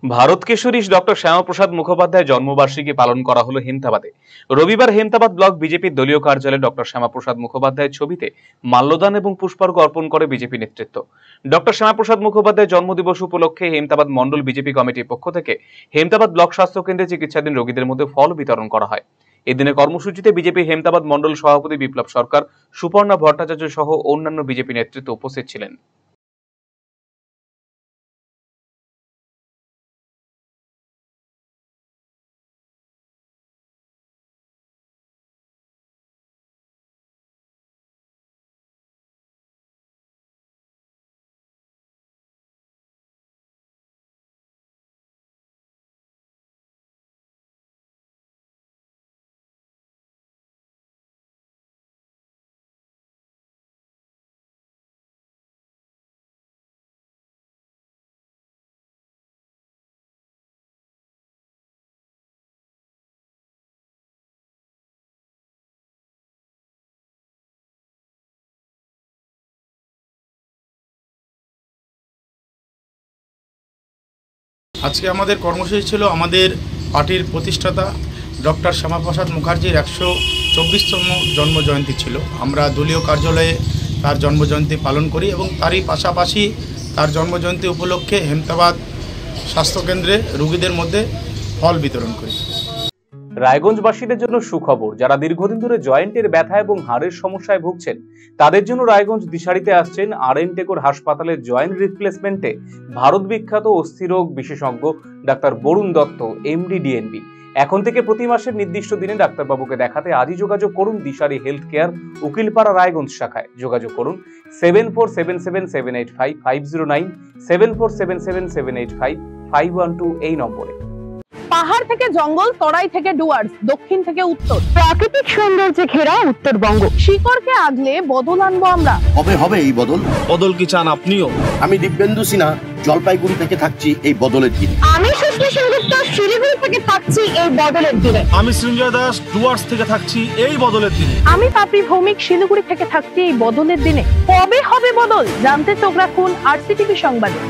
Bharat Keshari doctor Shyamaprasad Mukhopadhyay জন্মবার্ষিকী পালন করা হলো হেমতাবাদে। রবিবার হেমতাবাদ ব্লক বিজেপির দলীয় কার্যালয়ে ডক্টর শ্যামাপ্রসাদ মুখোপাধ্যায়ের ছবিতে মাল্যদান এবং পুষ্পার্ঘ অর্পণ করে বিজেপি নেতৃত্ব। ডক্টর শ্যামাপ্রসাদ মুখোপাধ্যায়ের জন্মদিবস উপলক্ষে হেমতাবাদ মন্ডল বিজেপি কমিটির পক্ষ থেকে হেমতাবাদ ব্লক স্বাস্থ্য কেন্দ্রে চিকিৎসাধীন রোগীদের মধ্যে ফল বিতরণ করা হয়। এদিনের কর্মসূচিতে বিজেপি হেমতাবাদ মন্ডল সভাপতি বিপ্লব সরকার, সুপর্ণা ভট্টাচার্য সহ অন্যান্য বিজেপি নেতৃত্ব উপস্থিত ছিলেন। আজকে আমাদের কর্মসূচি ছিল আমাদের পার্টির প্রতিষ্ঠাতা ডক্টর শ্যামাপ্রসাদ মুখার্জির 124তম জন্মজয়ন্তী ছিল। আমরা দলীয় কার্যালয়ে তার জন্মজয়ন্তী পালন করি এবং তারই পাশাপাশি তার জন্মজয়ন্তী উপলক্ষে হেমতাবাদ স্বাস্থ্যকেন্দ্রে রোগীদের মধ্যে ফল বিতরণ করি। রায়গঞ্জবাসীদের জন্য সুখবর, যারা দীর্ঘদিন ধরে জয়েন্টের ব্যথা এবং হাড়ের সমস্যায় ভুগছেন তাদের জন্য রায়গঞ্জ দিশারিতে আসছেন আর.এন. টেকোর হাসপাতালের জয়েন্ট রিপ্লেসমেন্টে ভারত বিখ্যাত অস্থিরোগ বিশেষজ্ঞ doctor Barun Dutta, MD, DNB. এখন থেকে প্রতি মাসের নির্দিষ্ট দিনে ডাক্তারবাবুকে দেখাতে আজই যোগাযোগ করুন দিশারি হেলথ কেয়ার, উকিলপাড়া, রায়গঞ্জ শাখায়। যোগাযোগ করুন 7477785509, 7477785512 এই নম্বরে। পাহাড় থেকে জঙ্গল, তরাই থেকে ডুয়ার্স, দক্ষিণ থেকে উত্তর, প্রাকৃতিক সৌন্দর্যে ঘেরা উত্তরবঙ্গ। শিকড়কে আগলে বদল আনবো আমরা। হবে এই বদল। বদল কি চান আপনিও? আমি দিব্যেন্দু সিনহা, জলপাইগুড়ি থেকে থাকছি এই বদলের দিনে। আমি সুশ্রী সেনগুপ্ত, শিলিগুড়ি থেকে থাকছি এই বদলের দিনে। আমি সৃঞ্জয় দাস, ডুয়ার্স থেকে থাকছি এই বদলের দিনে। আমি পাপড়ি ভৌমিক, শিলিগুড়ি থেকে থাকছি এই বদলের দিনে। কবে হবে বদল জানতে চোখ রাখুন RCTV সংবাদে।